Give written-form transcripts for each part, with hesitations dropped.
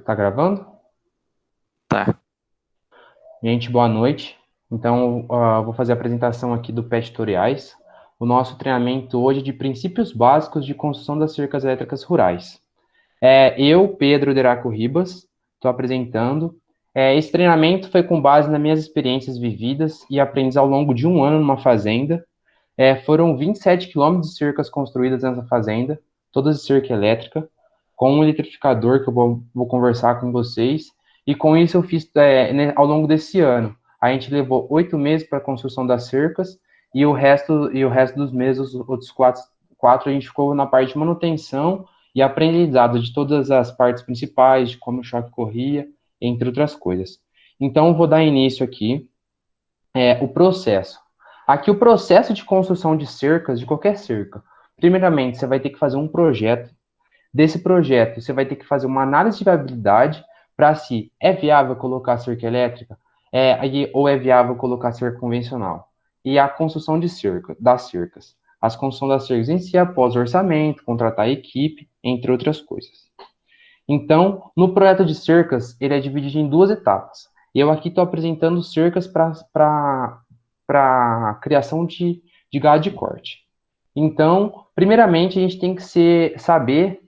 Tá gravando? Tá. Gente, boa noite. Então, vou fazer a apresentação aqui do PET Tutoriais. O nosso treinamento hoje é de princípios básicos de construção das cercas elétricas rurais. Eu, Pedro Deraco Ribas, estou apresentando. Esse treinamento foi com base nas minhas experiências vividas e aprendidas ao longo de um ano numa fazenda. Foram 27 quilômetros de cercas construídas nessa fazenda, todas de cerca elétrica, com um eletrificador que eu vou conversar com vocês. E com isso eu fiz ao longo desse ano. A gente levou 8 meses para a construção das cercas e o resto dos meses, os outros quatro, a gente ficou na parte de manutenção e aprendizado de todas as partes principais, de como o choque corria, entre outras coisas. Então, eu vou dar início aqui o processo. Aqui o processo de construção de cercas, de qualquer cerca. Primeiramente, você vai ter que fazer um projeto. Desse projeto, você vai ter que fazer uma análise de viabilidade para se é viável colocar cerca elétrica ou é viável colocar cerca convencional. E a construção de cerca, das cercas. As construção das cercas em si após o orçamento, contratar a equipe, entre outras coisas. Então, no projeto de cercas, ele é dividido em duas etapas. Eu aqui estou apresentando cercas para criação de gado de corte. Então, primeiramente, a gente tem que saber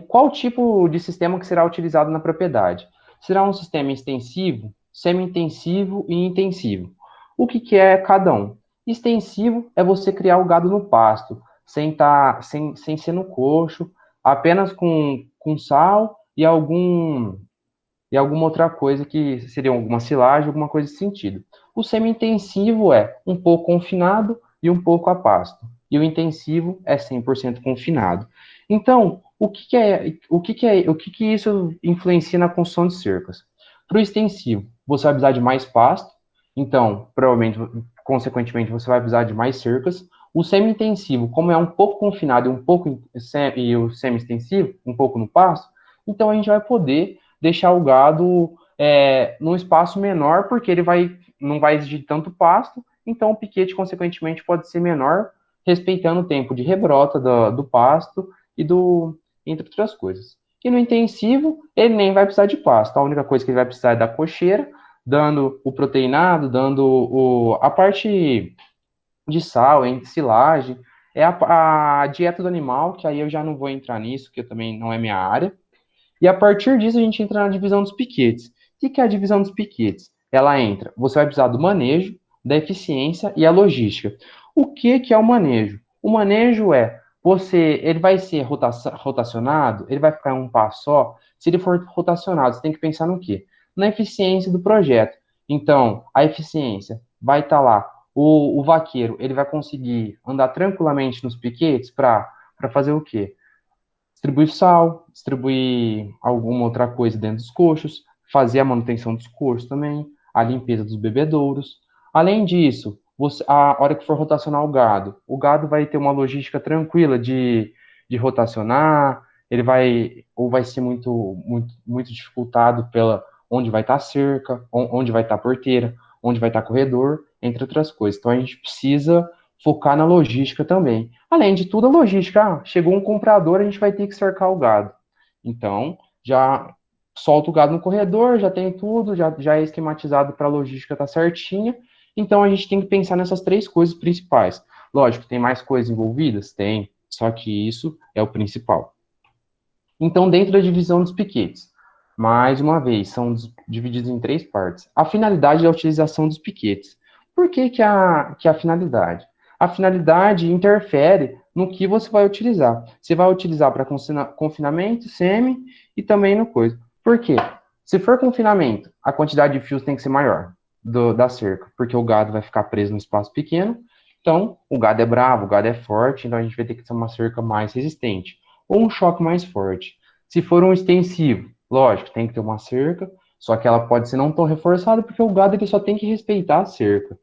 qual tipo de sistema que será utilizado na propriedade. Será um sistema extensivo, semi-intensivo e intensivo. O que é cada um? Extensivo é você criar o gado no pasto, sem ser no coxo, apenas com sal e alguma outra coisa que seria alguma silagem, alguma coisa desse sentido. O semi-intensivo é um pouco confinado e um pouco a pasto. E o intensivo é 100% confinado. Então, o que isso influencia na construção de cercas? Para o extensivo, você vai precisar de mais pasto, então, provavelmente, consequentemente, você vai precisar de mais cercas. O semi-intensivo, como é um pouco confinado e o semi-extensivo, um pouco no pasto, então a gente vai poder deixar o gado num espaço menor, porque não vai exigir tanto pasto, então o piquete, consequentemente, pode ser menor, respeitando o tempo de rebrota do pasto entre outras coisas. E no intensivo, ele nem vai precisar de pasto, a única coisa que ele vai precisar é da cocheira, dando o proteinado, dando a parte de sal, silagem, a dieta do animal, que aí eu já não vou entrar nisso, que também não é minha área. E a partir disso a gente entra na divisão dos piquetes. O que é a divisão dos piquetes? Ela entra, você vai precisar do manejo, da eficiência e a logística. O que é o manejo? O manejo ele vai ser rotacionado, ele vai ficar em um passo só. Se ele for rotacionado, você tem que pensar no quê? Na eficiência do projeto. Então, a eficiência vai estar lá. O vaqueiro, ele vai conseguir andar tranquilamente nos piquetes para fazer o quê? Distribuir sal, distribuir alguma outra coisa dentro dos coxos, fazer a manutenção dos coxos também, a limpeza dos bebedouros. Além disso, a hora que for rotacionar o gado vai ter uma logística tranquila de rotacionar, ou vai ser muito dificultado pela onde vai estar a cerca, onde vai estar a porteira, onde vai estar o corredor, entre outras coisas. Então a gente precisa focar na logística também. Além de tudo, a logística. Chegou um comprador, a gente vai ter que cercar o gado. Então, já solta o gado no corredor, já tem tudo, já é esquematizado para a logística estar certinha. Então, a gente tem que pensar nessas três coisas principais. Lógico, tem mais coisas envolvidas? Tem, só que isso é o principal. Então, dentro da divisão dos piquetes, mais uma vez, são divididos em três partes. A finalidade da utilização dos piquetes. Por que a finalidade? A finalidade interfere no que você vai utilizar. Você vai utilizar para confinamento, semi e também no coisa. Por quê? Se for confinamento, a quantidade de fios tem que ser maior da cerca, porque o gado vai ficar preso no espaço pequeno. Então, o gado é bravo, o gado é forte, então a gente vai ter que ter uma cerca mais resistente ou um choque mais forte. Se for um extensivo, lógico, tem que ter uma cerca, só que ela pode ser não tão reforçada, porque o gado ele só tem que respeitar a cerca.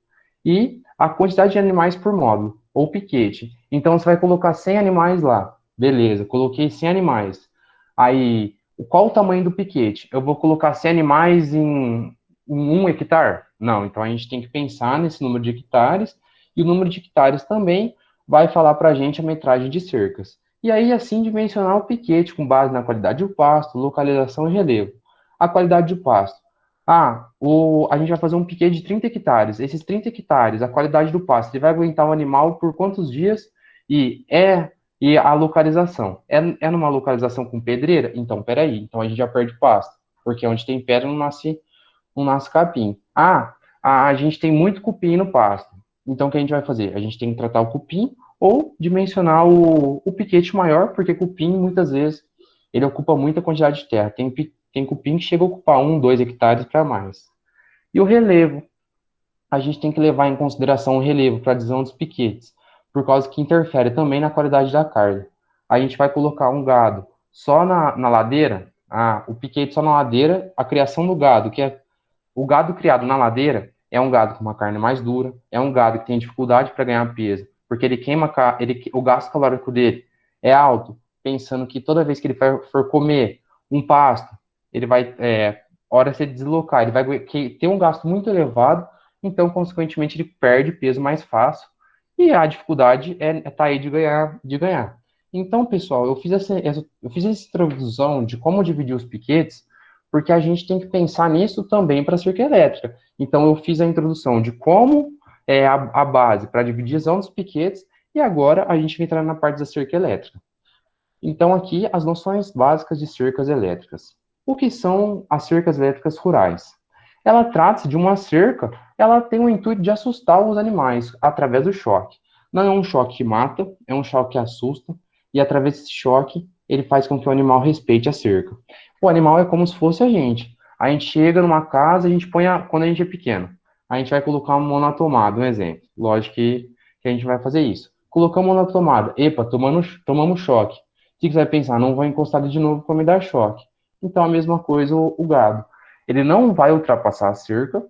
E a quantidade de animais por módulo, ou piquete. Então, você vai colocar 100 animais lá. Beleza, coloquei 100 animais. Aí, qual o tamanho do piquete? Eu vou colocar 100 animais em 1 hectare? Não, então a gente tem que pensar nesse número de hectares, e o número de hectares também vai falar para a gente a metragem de cercas. E aí, assim, dimensionar o piquete com base na qualidade do pasto, localização e relevo. A qualidade do pasto. A gente vai fazer um piquete de 30 hectares. Esses 30 hectares, a qualidade do pasto, ele vai aguentar o animal por quantos dias? E é e a localização. É numa localização com pedreira? Então, peraí. Então, a gente já perde pasto. Porque onde tem pedra não nasce capim. A gente tem muito cupim no pasto. Então, o que a gente vai fazer? A gente tem que tratar o cupim ou dimensionar o piquete maior, porque cupim, muitas vezes, ele ocupa muita quantidade de terra. Tem cupim que chega a ocupar 1, 2 hectares para mais. E o relevo, a gente tem que levar em consideração o relevo para a adesão dos piquetes, por causa que interfere também na qualidade da carne. A gente vai colocar um gado só na ladeira, o piquete só na ladeira, a criação do gado, que é o gado criado na ladeira, é um gado com uma carne mais dura, é um gado que tem dificuldade para ganhar peso, porque ele queima, o gasto calórico dele é alto, pensando que toda vez que ele for comer um pasto, ele vai, hora de se deslocar, ele vai ter um gasto muito elevado, então, consequentemente, ele perde peso mais fácil, e a dificuldade tá aí de ganhar. Então, pessoal, eu fiz essa introdução de como dividir os piquetes, porque a gente tem que pensar nisso também para a cerca elétrica. Então, eu fiz a introdução de como é a base para a divisão dos piquetes, e agora a gente vai entrar na parte da cerca elétrica. Então, aqui, as noções básicas de cercas elétricas. O que são as cercas elétricas rurais? Ela trata-se de uma cerca, ela tem o intuito de assustar os animais através do choque. Não é um choque que mata, é um choque que assusta, e através desse choque, ele faz com que o animal respeite a cerca. O animal é como se fosse a gente. A gente chega numa casa, a gente quando a gente é pequeno, a gente vai colocar uma mão na tomada, um exemplo. Lógico que a gente vai fazer isso. Colocamos a mão na tomada, epa, tomamos choque. O que você vai pensar? Não vou encostar ele de novo para me dar choque. Então, a mesma coisa o gado. Ele não vai ultrapassar a cerca,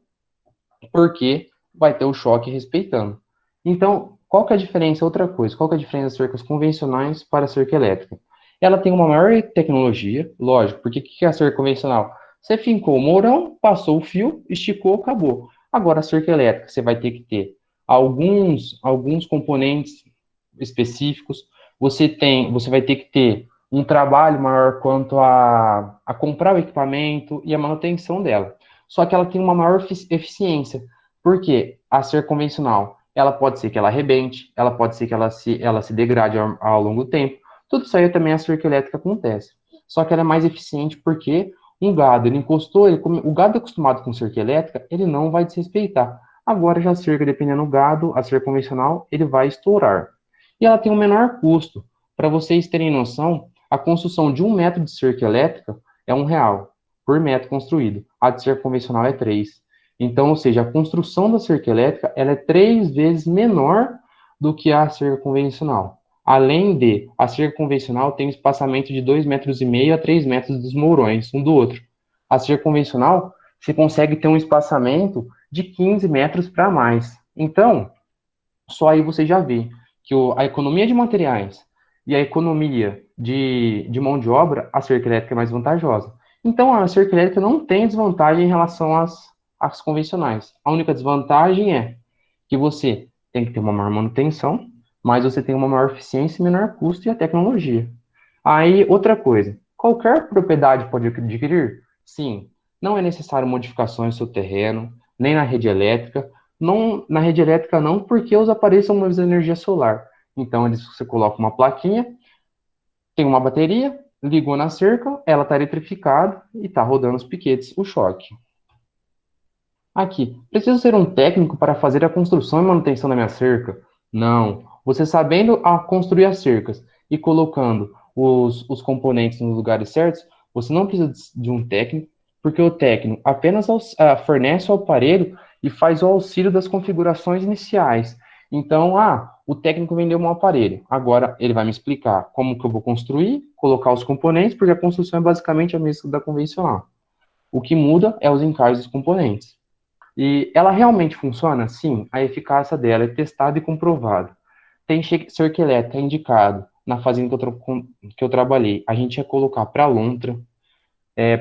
porque vai ter o choque respeitando. Então, qual que é a diferença? Outra coisa, qual que é a diferença das cercas convencionais para a cerca elétrica? Ela tem uma maior tecnologia, lógico, porque o que é a cerca convencional? Você fincou o mourão, passou o fio, esticou, acabou. Agora, a cerca elétrica, você vai ter que ter alguns componentes específicos, você vai ter que ter um trabalho maior quanto a comprar o equipamento e a manutenção dela. Só que ela tem uma maior eficiência, porque a cerca convencional, ela pode ser que ela arrebente, ela pode ser que ela se degrade ao longo do tempo. Tudo isso aí também a cerca elétrica acontece. Só que ela é mais eficiente porque um gado, ele encostou, o gado acostumado com cerca elétrica, ele não vai desrespeitar. Agora já a cerca, dependendo do gado, a cerca convencional, ele vai estourar. E ela tem um menor custo. Para vocês terem noção, a construção de 1 metro de cerca elétrica é R$ 1 por metro construído. A de cerca convencional é 3. Então, ou seja, a construção da cerca elétrica ela é 3 vezes menor do que a cerca convencional. Além de, a cerca convencional tem um espaçamento de 2,5 metros a 3 metros dos mourões, um do outro. A cerca convencional, você consegue ter um espaçamento de 15 metros para mais. Então, só aí você já vê que a economia de materiais e a economia de mão de obra, a cerca elétrica é mais vantajosa. Então, a cerca elétrica não tem desvantagem em relação às convencionais. A única desvantagem é que você tem que ter uma maior manutenção, mas você tem uma maior eficiência e menor custo e a tecnologia. Aí, outra coisa, qualquer propriedade pode adquirir? Sim, não é necessário modificações no seu terreno, nem na rede elétrica. Não, na rede elétrica não, porque os aparelhos são movidos a energia solar. Então, você coloca uma plaquinha, tem uma bateria, ligou na cerca, ela está eletrificada e está rodando os piquetes, o choque. Aqui, preciso ser um técnico para fazer a construção e manutenção da minha cerca? Não. Você sabendo construir as cercas e colocando os componentes nos lugares certos, você não precisa de um técnico, porque o técnico apenas fornece o aparelho e faz o auxílio das configurações iniciais. Então, o técnico vendeu um aparelho. Agora ele vai me explicar como que eu vou construir, colocar os componentes, porque a construção é basicamente a mesma da convencional. O que muda é os encaixes dos componentes. E ela realmente funciona? Sim, a eficácia dela é testada e comprovada. Tem cerca elétrica indicado na fazenda que eu trabalhei. A gente ia colocar para lontra,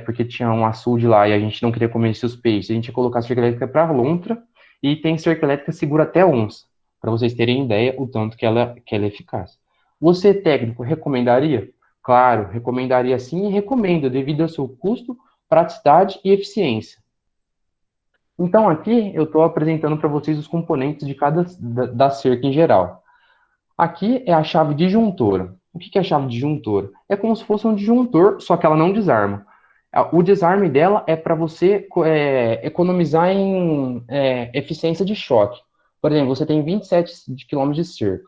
porque tinha um açude lá e a gente não queria comer esses peixes. A gente ia colocar cerca elétrica para lontra e tem cerca elétrica que segura até onça, para vocês terem ideia o tanto que ela é eficaz. Você, técnico, recomendaria? Claro, recomendaria sim e recomendo, devido ao seu custo, praticidade e eficiência. Então, aqui eu estou apresentando para vocês os componentes de cada da cerca em geral. Aqui é a chave disjuntora. O que é a chave disjuntora? É como se fosse um disjuntor, só que ela não desarma. O desarme dela é para você economizar em eficiência de choque. Por exemplo, você tem 27 quilômetros de cerca,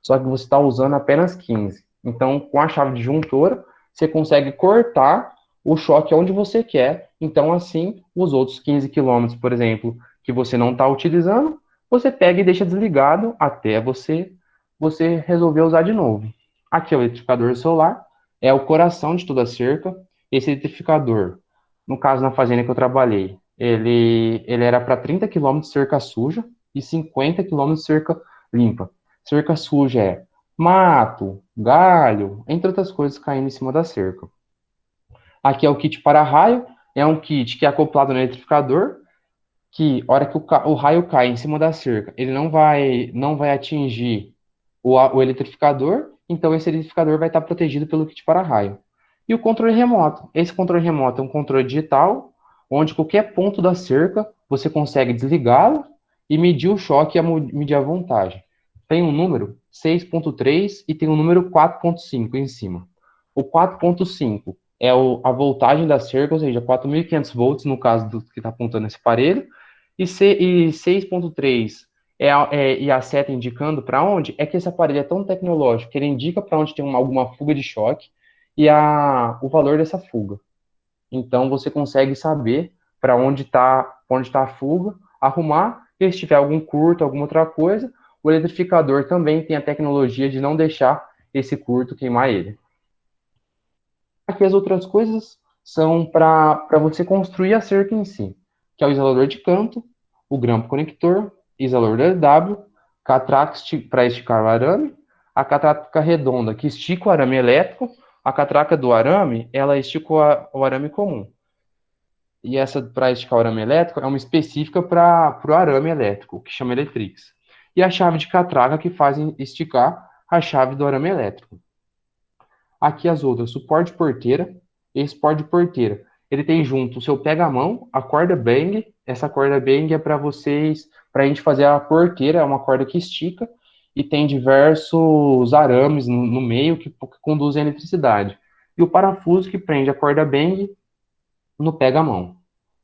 só que você está usando apenas 15. Então, com a chave disjuntora, você consegue cortar o choque onde você quer. Então, assim, os outros 15 quilômetros, por exemplo, que você não está utilizando, você pega e deixa desligado até você resolver usar de novo. Aqui é o eletrificador solar, é o coração de toda a cerca. Esse eletrificador, no caso na fazenda que eu trabalhei, ele era para 30 quilômetros de cerca suja e 50 quilômetros de cerca limpa. Cerca suja é mato, galho, entre outras coisas caindo em cima da cerca. Aqui é o kit para-raio, é um kit que é acoplado no eletrificador, que a hora que o raio cai em cima da cerca, ele não vai atingir o eletrificador, então esse eletrificador vai estar protegido pelo kit para-raio. E o controle remoto. Esse controle remoto é um controle digital, onde qualquer ponto da cerca você consegue desligá-lo e medir o choque e medir a voltagem. Tem um número 6.3 e tem um número 4.5 em cima. O 4.5 é a voltagem da cerca, ou seja, 4.500 volts no caso do que está apontando esse aparelho, e 6.3 e a seta indicando para onde, é que esse aparelho é tão tecnológico que ele indica para onde tem alguma fuga de choque e o valor dessa fuga. Então você consegue saber para onde tá a fuga, arrumar, e se tiver algum curto, alguma outra coisa, o eletrificador também tem a tecnologia de não deixar esse curto queimar ele. Aqui as outras coisas são para você construir a cerca em si, que é o isolador de canto, o grampo conector, isolador W, catraca para esticar o arame, a catraca redonda que estica o arame elétrico, a catraca do arame, ela estica o arame comum. E essa para esticar o arame elétrico é uma específica para o arame elétrico, que chama Eletrix. E a chave de catraca que faz esticar a chave do arame elétrico. Aqui as outras, suporte porteira. Esse suporte porteira, ele tem junto o seu pega-mão, a corda bang. Essa corda bang é para a gente fazer a porteira, é uma corda que estica e tem diversos arames no meio que conduzem a eletricidade. E o parafuso que prende a corda bang no pega-mão.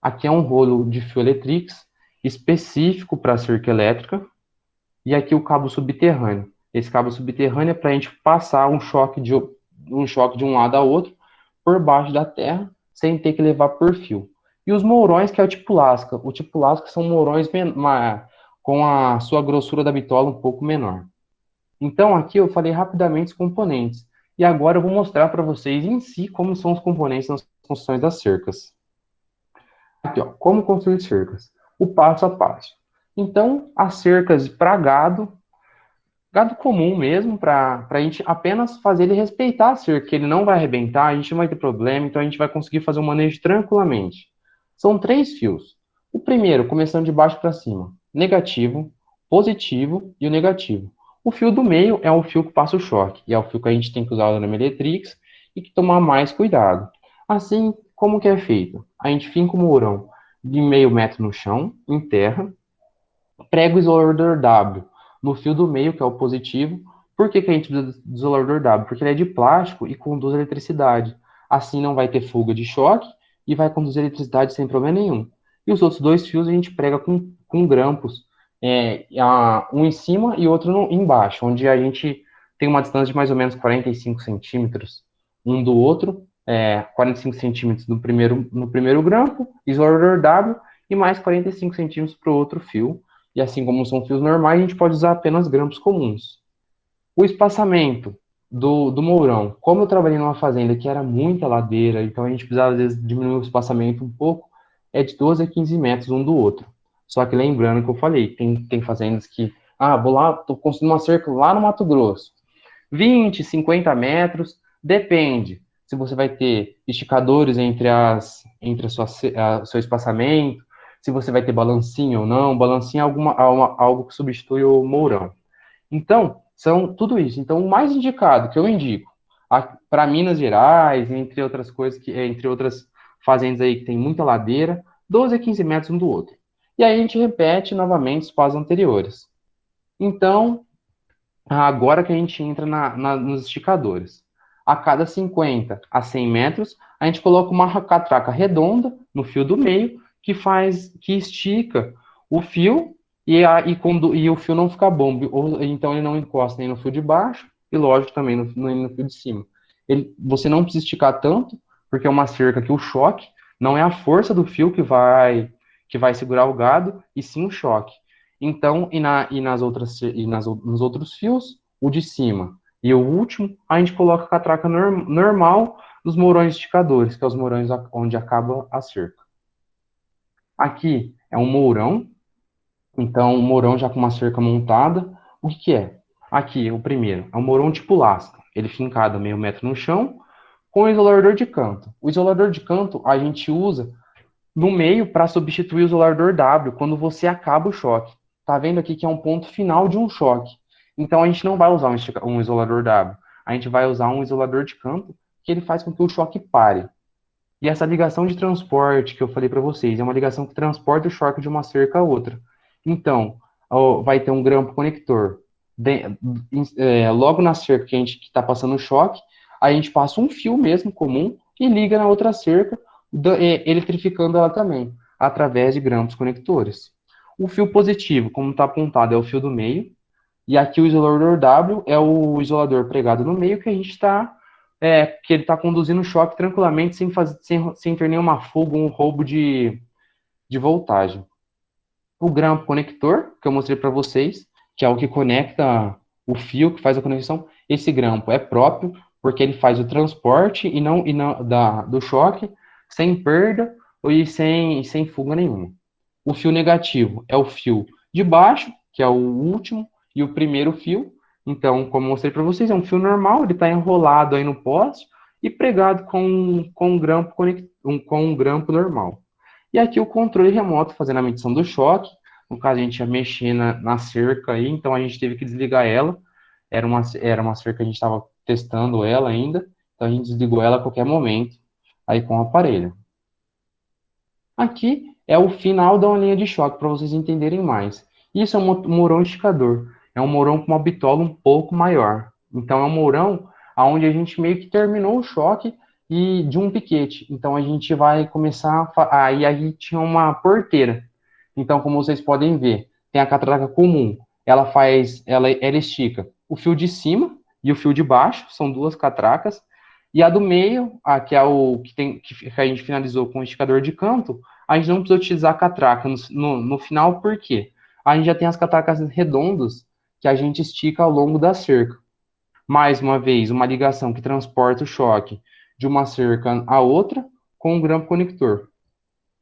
Aqui é um rolo de fio Eletrix específico para a cerca elétrica. E aqui o cabo subterrâneo. Esse cabo subterrâneo é para a gente passar um choque de um lado a outro por baixo da terra, sem ter que levar por fio. E os mourões, que é o tipo lasca. O tipo lasca são mourões com a sua grossura da bitola um pouco menor. Então, aqui eu falei rapidamente os componentes. E agora eu vou mostrar para vocês em si como são os componentes nas construções das cercas. Aqui, ó, como construir cercas. O passo a passo. Então, as cercas para gado comum mesmo, para a gente apenas fazer ele respeitar a cerca, que ele não vai arrebentar, a gente não vai ter problema, então a gente vai conseguir fazer o manejo tranquilamente. São 3 fios. O primeiro, começando de baixo para cima, negativo, positivo e o negativo. O fio do meio é o fio que passa o choque, e é o fio que a gente tem que usar na Eletrix e que tomar mais cuidado. Assim, como que é feito? A gente finca o mourão de meio metro no chão, em terra, prega o isolador W no fio do meio, que é o positivo. Por que a gente precisa do isolador W? Porque ele é de plástico e conduz eletricidade. Assim não vai ter fuga de choque e vai conduzir eletricidade sem problema nenhum. E os outros 2 fios a gente prega com grampos, um em cima e outro embaixo, onde a gente tem uma distância de mais ou menos 45 centímetros um do outro, 45 centímetros no primeiro grampo, isolador W, e mais 45 centímetros para o outro fio. E assim como são fios normais, a gente pode usar apenas grampos comuns. O espaçamento do mourão, como eu trabalhei numa fazenda que era muita ladeira, então a gente precisava às vezes diminuir o espaçamento um pouco, é de 12 a 15 metros um do outro. Só que lembrando que eu falei, tem fazendas que, vou lá, estou construindo uma cerca lá no Mato Grosso. 20, 50 metros, depende. Se você vai ter esticadores entre o seu espaçamento, se você vai ter balancinho ou não. Balancinho é algo que substitui o mourão. Então, São tudo isso. Então, o mais indicado que eu indico para Minas Gerais, entre outras coisas, entre outras fazendas aí que tem muita ladeira, 12 a 15 metros um do outro. E aí a gente repete novamente os passos anteriores. Então, agora que a gente entra nos esticadores. A cada 50 a 100 metros, a gente coloca uma catraca redonda no fio do meio, que estica o fio e o fio não fica bom. Então ele não encosta nem no fio de baixo e, lógico, também no fio de cima. Você não precisa esticar tanto, porque é uma cerca que o choque não é a força do fio que vai segurar o gado, e sim o choque. Então, nos outros fios, o de cima e o último, a gente coloca a catraca normal dos mourões esticadores, que é os mourões onde acaba a cerca. Aqui é um mourão, então o mourão já com uma cerca montada. O que que é? Aqui, o primeiro, é um mourão tipo lasca, ele fincado meio metro no chão, com isolador de canto. O isolador de canto a gente usa no meio para substituir o isolador W quando você acaba o choque. Tá vendo aqui que é um ponto final de um choque. Então a gente não vai usar um isolador W. A gente vai usar um isolador de canto que ele faz com que o choque pare. E essa ligação de transporte que eu falei para vocês é uma ligação que transporta o choque de uma cerca a outra. Então, vai ter um grampo conector. Logo na cerca que está passando o choque, a gente passa um fio mesmo comum e liga na outra cerca, eletrificando ela também, através de grampos conectores. O fio positivo, como está apontado, é o fio do meio, e aqui o isolador W é o isolador pregado no meio que a gente que ele está conduzindo o choque tranquilamente, sem ter nenhuma fuga ou um roubo de voltagem. O grampo conector, que eu mostrei para vocês, que é o que conecta o fio, que faz a conexão, esse grampo é próprio, porque ele faz o transporte do choque sem perda e sem fuga nenhuma. O fio negativo é o fio de baixo, que é o último, e o primeiro fio. Então, como eu mostrei para vocês, é um fio normal, ele está enrolado aí no poste e pregado com um grampo normal. E aqui o controle remoto fazendo a medição do choque. No caso, a gente ia mexer na cerca aí, então a gente teve que desligar ela. Era uma cerca que a gente estava testando ela ainda, então a gente desligou ela a qualquer momento, aí com o aparelho. Aqui é o final da linha de choque, para vocês entenderem mais. Isso é um mourão esticador. É um mourão com uma bitola um pouco maior. Então é um mourão onde a gente meio que terminou o choque e de um piquete. Então a gente vai começar aí tinha uma porteira. Então, como vocês podem ver, tem a catraca comum. Ela estica o fio de cima e o fio de baixo, são duas catracas. E a do meio, que é o que a gente finalizou com o esticador de canto, a gente não precisa utilizar a catraca no final, por quê? A gente já tem as catracas redondas que a gente estica ao longo da cerca. Mais uma vez, uma ligação que transporta o choque de uma cerca a outra com um grampo conector.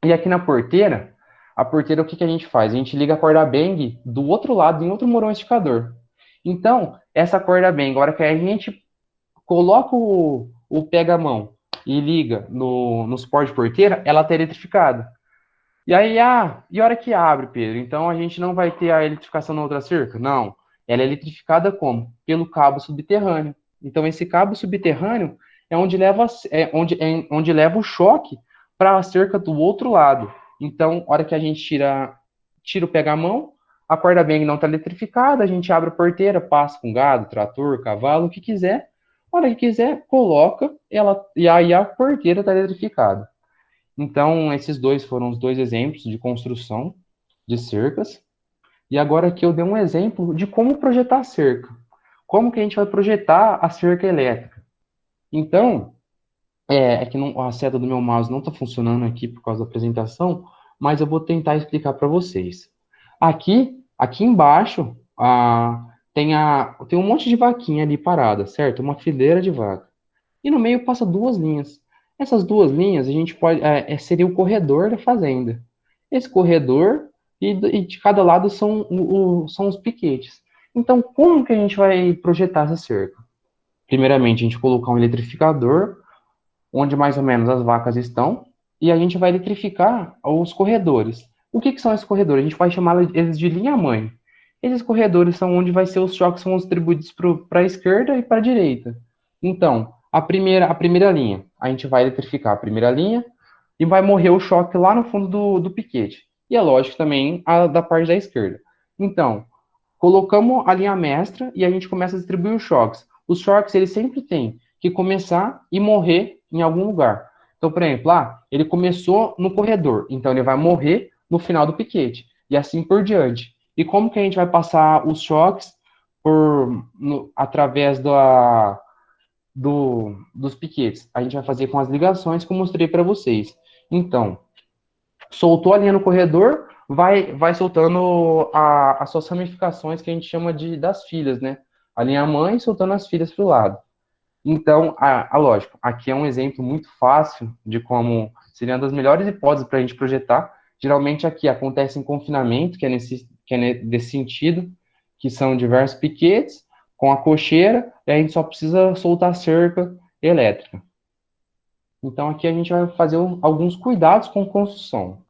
E aqui na porteira, a porteira, o que a gente faz? A gente liga a corda bang do outro lado, em outro mourão esticador. Então, essa corda bang, a hora que a gente coloca o pega-mão e liga no suporte de porteira, ela está eletrificada. E aí, e a hora que abre, Pedro? Então a gente não vai ter a eletrificação na outra cerca? Não. Ela é eletrificada como? Pelo cabo subterrâneo. Então esse cabo subterrâneo é onde leva o choque para a cerca do outro lado. Então, a hora que a gente tira o pega-mão, a corda bang não está eletrificada, a gente abre a porteira, passa com gado, trator, cavalo, o que quiser. A hora que quiser, coloca ela, e aí a porteira está eletrificada. Então, esses dois foram os dois exemplos de construção de cercas. E agora aqui eu dei um exemplo de como projetar a cerca. Como que a gente vai projetar a cerca elétrica. Então, que a seta do meu mouse não está funcionando aqui por causa da apresentação, mas eu vou tentar explicar para vocês. Aqui embaixo, tem um monte de vaquinha ali parada, certo? Uma fileira de vaca. E no meio passa duas linhas. Essas duas linhas a gente pode seria o corredor da fazenda. Esse corredor e de cada lado são os piquetes. Então, como que a gente vai projetar essa cerca? Primeiramente, a gente colocar um eletrificador onde mais ou menos as vacas estão e a gente vai eletrificar os corredores. O que são esses corredores? A gente vai chamar eles de linha-mãe. Esses corredores são onde vai ser os choques são distribuídos para a esquerda e para a direita. Então, a primeira linha, a gente vai eletrificar a primeira linha e vai morrer o choque lá no fundo do piquete. E é lógico também a da parte da esquerda. Então, colocamos a linha mestra e a gente começa a distribuir os choques. Os choques, eles sempre têm que começar e morrer em algum lugar. Então, por exemplo, ele começou no corredor, então ele vai morrer no final do piquete, e assim por diante. E como que a gente vai passar os choques através dos piquetes? A gente vai fazer com as ligações que eu mostrei para vocês. Então, soltou a linha no corredor, vai soltando as suas ramificações que a gente chama das filhas, né? A linha mãe soltando as filhas para o lado. Então, lógico, aqui é um exemplo muito fácil de como seria uma das melhores hipóteses para a gente projetar. Geralmente aqui acontece em confinamento, que é desse sentido, que são diversos piquetes com a cocheira, e a gente só precisa soltar a cerca elétrica. Então aqui a gente vai fazer alguns cuidados com construção.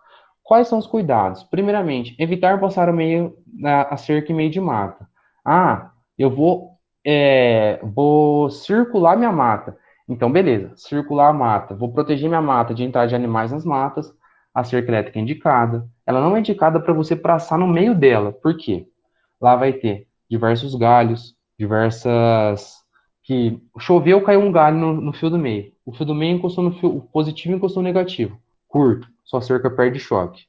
Quais são os cuidados? Primeiramente, evitar passar a cerca em meio de mata. Eu vou circular minha mata. Então, beleza, circular a mata. Vou proteger minha mata de entrada de animais nas matas. A cerca elétrica é indicada. Ela não é indicada para você passar no meio dela. Por quê? Lá vai ter diversos galhos, que choveu, caiu um galho no fio do meio. O fio do meio encostou no fio, o positivo encostou no negativo. Curto, sua cerca perde choque.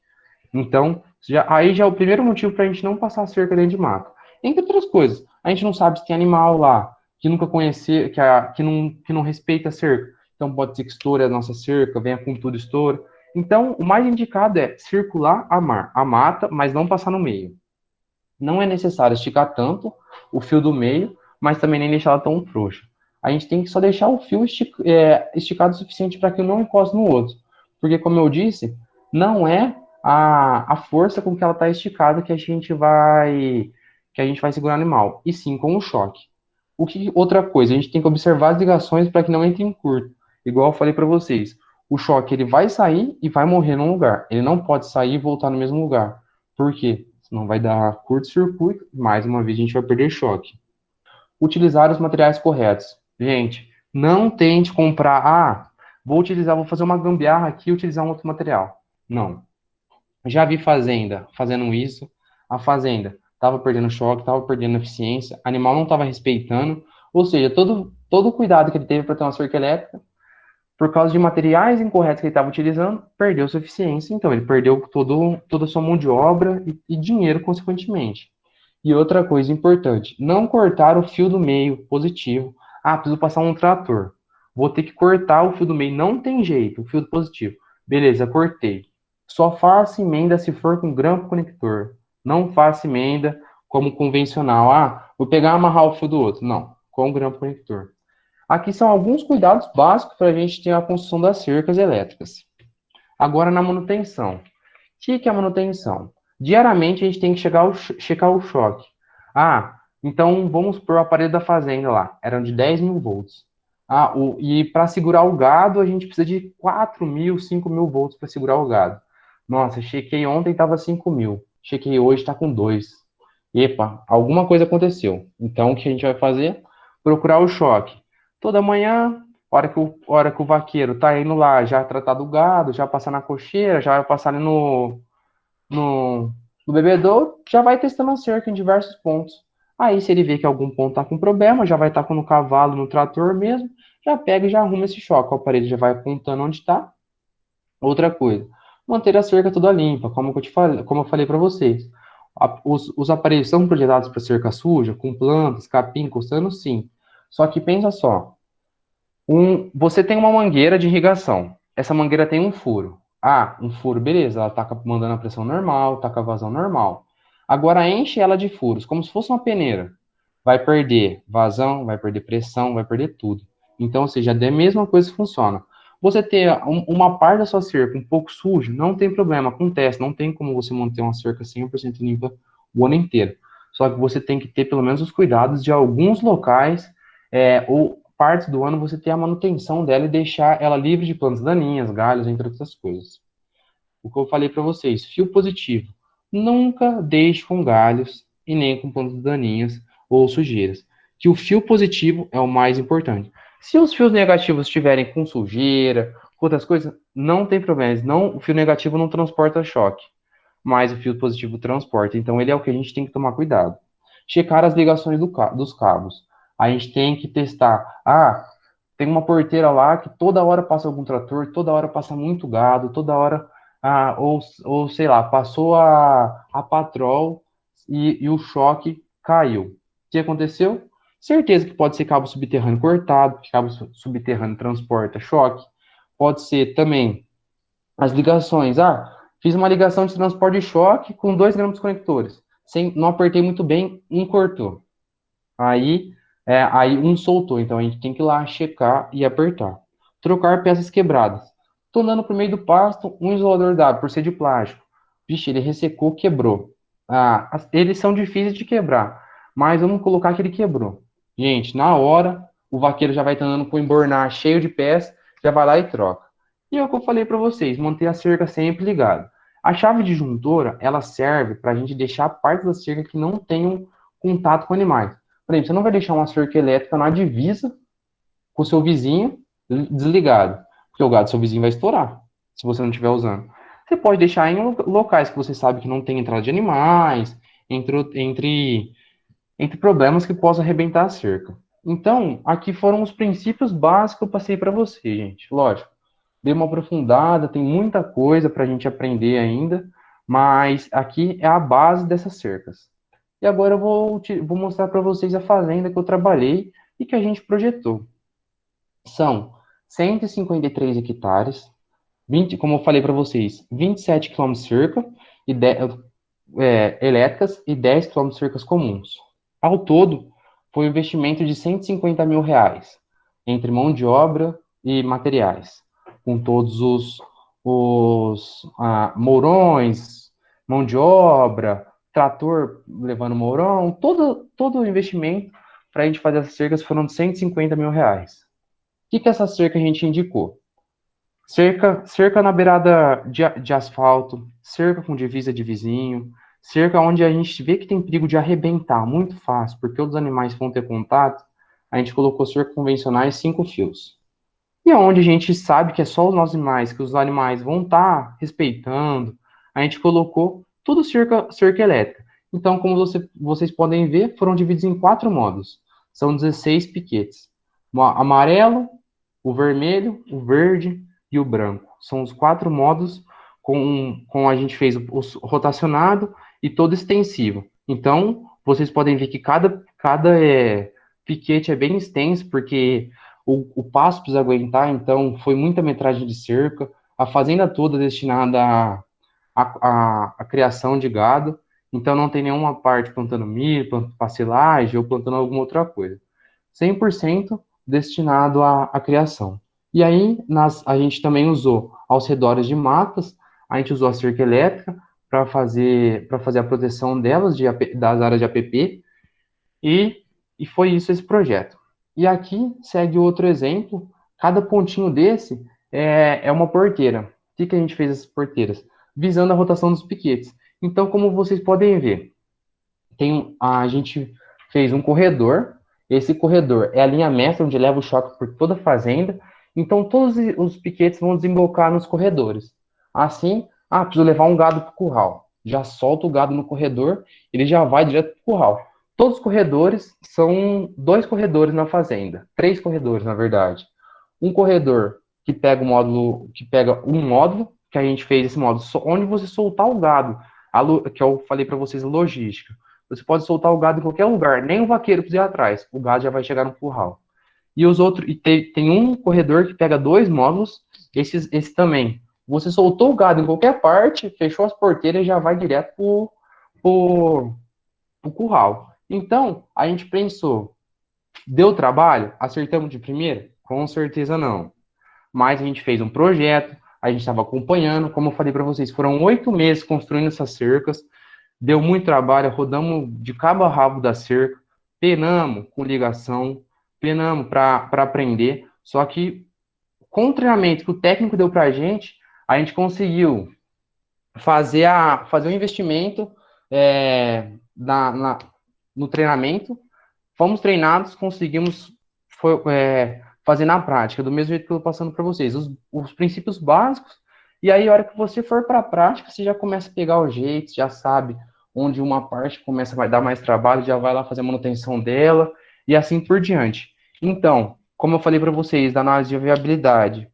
Então, aí já é o primeiro motivo para a gente não passar a cerca dentro de mato. Entre outras coisas, a gente não sabe se tem animal lá que nunca conhecer, que não respeita a cerca. Então, pode ser que estoure a nossa cerca, venha com tudo estoura. Então, o mais indicado é circular a mata, mas não passar no meio. Não é necessário esticar tanto o fio do meio, mas também nem deixar ela tão frouxa. A gente tem que só deixar o fio esticado o suficiente para que não encoste no outro. Porque, como eu disse, não é a força com que ela está esticada que a gente vai segurar o animal, e sim com o choque. Outra coisa, a gente tem que observar as ligações para que não entre em curto. Igual eu falei para vocês, o choque ele vai sair e vai morrer num lugar. Ele não pode sair e voltar no mesmo lugar. Por quê? Senão vai dar curto-circuito, mais uma vez a gente vai perder choque. Utilizar os materiais corretos. Gente, não tente comprar, vou fazer uma gambiarra aqui e utilizar um outro material. Não. Já vi fazenda fazendo isso, a fazenda estava perdendo choque, estava perdendo eficiência, animal não estava respeitando, ou seja, todo o cuidado que ele teve para ter uma cerca elétrica, por causa de materiais incorretos que ele estava utilizando, perdeu sua eficiência, então ele perdeu toda a sua mão de obra e dinheiro, consequentemente. E outra coisa importante, não cortar o fio do meio positivo. Preciso passar um trator. Vou ter que cortar o fio do meio, não tem jeito, o fio do positivo. Beleza, cortei. Só faça emenda se for com grampo conector. Não faça emenda como convencional. Vou pegar e amarrar o fio do outro. Não, com grampo conector. Aqui são alguns cuidados básicos para a gente ter a construção das cercas elétricas. Agora na manutenção. O que é a manutenção? Diariamente a gente tem que checar o choque. Então vamos por o aparelho da fazenda lá, eram de 10 mil volts. E para segurar o gado a gente precisa de 4 mil, 5 mil volts para segurar o gado. Nossa, chequei ontem estava 5 mil, chequei hoje está com 2. Epa, alguma coisa aconteceu. Então o que a gente vai fazer? Procurar o choque. Toda manhã, hora que o vaqueiro tá indo lá, já tratar do gado, já passar na cocheira, já vai passar ali no bebedouro, já vai testando a cerca em diversos pontos. Aí, se ele vê que algum ponto tá com problema, já vai estar no cavalo, no trator mesmo, já pega e já arruma esse choque. O aparelho já vai apontando onde está. Outra coisa, manter a cerca toda limpa, como eu falei para vocês. Os aparelhos são projetados para cerca suja, com plantas, capim encostando, sim. Só que pensa só, você tem uma mangueira de irrigação. Essa mangueira tem um furo. Um furo, beleza, ela tá mandando a pressão normal, tá com a vazão normal. Agora enche ela de furos, como se fosse uma peneira. Vai perder vazão, vai perder pressão, vai perder tudo. Então, ou seja, é a mesma coisa que funciona. Você ter uma parte da sua cerca um pouco suja, não tem problema, acontece. Não tem como você manter uma cerca 100% limpa o ano inteiro. Só que você tem que ter pelo menos os cuidados de alguns locais, ou partes do ano, você ter a manutenção dela e deixar ela livre de plantas daninhas, galhos, entre outras coisas. O que eu falei para vocês, fio positivo. Nunca deixe com galhos e nem com plantas daninhas ou sujeiras. Que o fio positivo é o mais importante. Se os fios negativos estiverem com sujeira, com outras coisas, não tem problema. Não, o fio negativo não transporta choque, mas o fio positivo transporta. Então, ele é o que a gente tem que tomar cuidado. Checar as ligações dos cabos. A gente tem que testar. Ah, tem uma porteira lá que toda hora passa algum trator, toda hora passa muito gado, toda hora, ou sei lá, passou a patrol e o choque caiu. O que aconteceu? Certeza que pode ser cabo subterrâneo cortado, porque cabo subterrâneo transporta choque. Pode ser também as ligações. Ah, fiz uma ligação de transporte de choque com 2 gramas de conectores. Não apertei muito bem, um cortou. Aí um soltou, então a gente tem que ir lá checar e apertar. Trocar peças quebradas. Tô andando por meio do pasto, um isolador dado, por ser de plástico. Vixe, ele ressecou, quebrou. Eles são difíceis de quebrar, mas vamos colocar que ele quebrou. Gente, na hora, o vaqueiro já vai estar andando com o embornar cheio de peças, já vai lá e troca. E é o que eu falei para vocês, manter a cerca sempre ligada. A chave disjuntora, ela serve para a gente deixar a parte da cerca que não tenham contato com animais. Por exemplo, você não vai deixar uma cerca elétrica na divisa com o seu vizinho desligado, porque o gado do seu vizinho vai estourar, se você não estiver usando. Você pode deixar em locais que você sabe que não tem entrada de animais, entre problemas que possam arrebentar a cerca. Então, aqui foram os princípios básicos que eu passei para você, gente. Lógico, dei uma aprofundada, tem muita coisa para a gente aprender ainda, mas aqui é a base dessas cercas. E agora eu vou mostrar para vocês a fazenda que eu trabalhei e que a gente projetou. São 153 hectares, 20, como eu falei para vocês, 27 quilômetros de cerca e elétricas e 10 quilômetros de cercas comuns. Ao todo, foi um investimento de R$ 150 mil, entre mão de obra e materiais, com todos os mourões, mão de obra, trator levando mourão, todo o investimento para a gente fazer essas cercas foram de R$ 150 mil. O que essa cerca a gente indicou? Cerca na beirada de asfalto, cerca com divisa de vizinho, cerca onde a gente vê que tem perigo de arrebentar, muito fácil, porque outros animais vão ter contato, a gente colocou cerca convencionais 5 fios. E aonde a gente sabe que é só os nossos animais, que os animais vão estar respeitando, a gente colocou tudo cerca elétrica. Então, como vocês podem ver, foram divididos em 4 módulos. São 16 piquetes. O amarelo, o vermelho, o verde e o branco. São os 4 módulos com a gente fez o rotacionado e todo extensivo. Então, vocês podem ver que cada piquete é bem extenso, porque o pasto precisa aguentar, então foi muita metragem de cerca, a fazenda toda destinada à criação de gado, então não tem nenhuma parte plantando milho, plantando silagem ou plantando alguma outra coisa. 100% destinado à criação. E aí, a gente também usou aos redores de matas, a gente usou a cerca elétrica para fazer a proteção delas, das áreas de APP, e foi isso esse projeto. E aqui segue outro exemplo, cada pontinho desse é uma porteira. O que a gente fez essas porteiras? Visando a rotação dos piquetes. Então, como vocês podem ver, a gente fez um corredor, esse corredor é a linha mestra onde leva o choque por toda a fazenda, então todos os piquetes vão desembocar nos corredores. Assim, preciso levar um gado para o curral. Já solta o gado no corredor, ele já vai direto para o curral. Todos os corredores são 2 corredores na fazenda, 3 corredores, na verdade. Um corredor que pega um módulo, que a gente fez esse módulo, onde você soltar o gado, que eu falei para vocês, a logística. Você pode soltar o gado em qualquer lugar, nem o vaqueiro precisa ir atrás, o gado já vai chegar no curral. E os outros, tem um corredor que pega 2 módulos, esse também. Você soltou o gado em qualquer parte, fechou as porteiras e já vai direto pro curral. Então, a gente pensou, deu trabalho? Acertamos de primeira? Com certeza não. Mas a gente fez um projeto, a gente estava acompanhando, como eu falei para vocês, foram 8 meses construindo essas cercas, deu muito trabalho, rodamos de cabo a rabo da cerca, penamos com ligação, penamos para aprender, só que com o treinamento que o técnico deu para a gente conseguiu fazer o investimento no treinamento, fomos treinados, conseguimos fazer na prática, do mesmo jeito que eu estou passando para vocês, os princípios básicos, e aí a hora que você for para a prática, você já começa a pegar o jeito, já sabe onde uma parte começa a dar mais trabalho, já vai lá fazer a manutenção dela, e assim por diante. Então, como eu falei para vocês, da análise de viabilidade,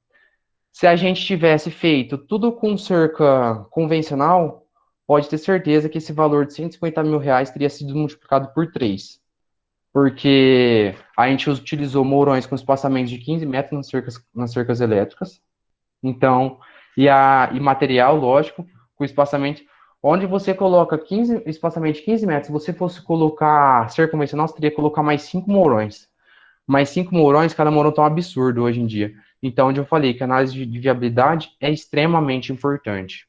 se a gente tivesse feito tudo com cerca convencional, pode ter certeza que esse valor de 150 mil reais teria sido multiplicado por 3, porque a gente utilizou mourões com espaçamento de 15 metros nas cercas elétricas, então, e material, lógico, com espaçamento, onde você coloca 15, espaçamento de 15 metros, se você fosse colocar cerca convencional, você teria que colocar mais 5 mourões. Mais 5 mourões, cada mourão tá um absurdo hoje em dia. Então, onde eu falei que a análise de viabilidade é extremamente importante.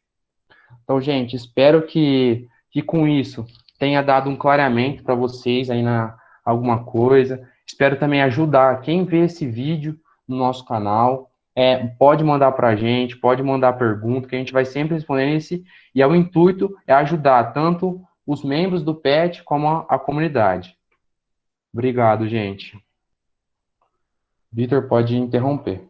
Então, gente, espero que com isso tenha dado um clareamento para vocês aí na alguma coisa. Espero também ajudar quem vê esse vídeo no nosso canal. Pode mandar para a gente, pode mandar pergunta, que a gente vai sempre respondendo esse. E o intuito é ajudar tanto os membros do PET como a comunidade. Obrigado, gente. Vitor, pode interromper.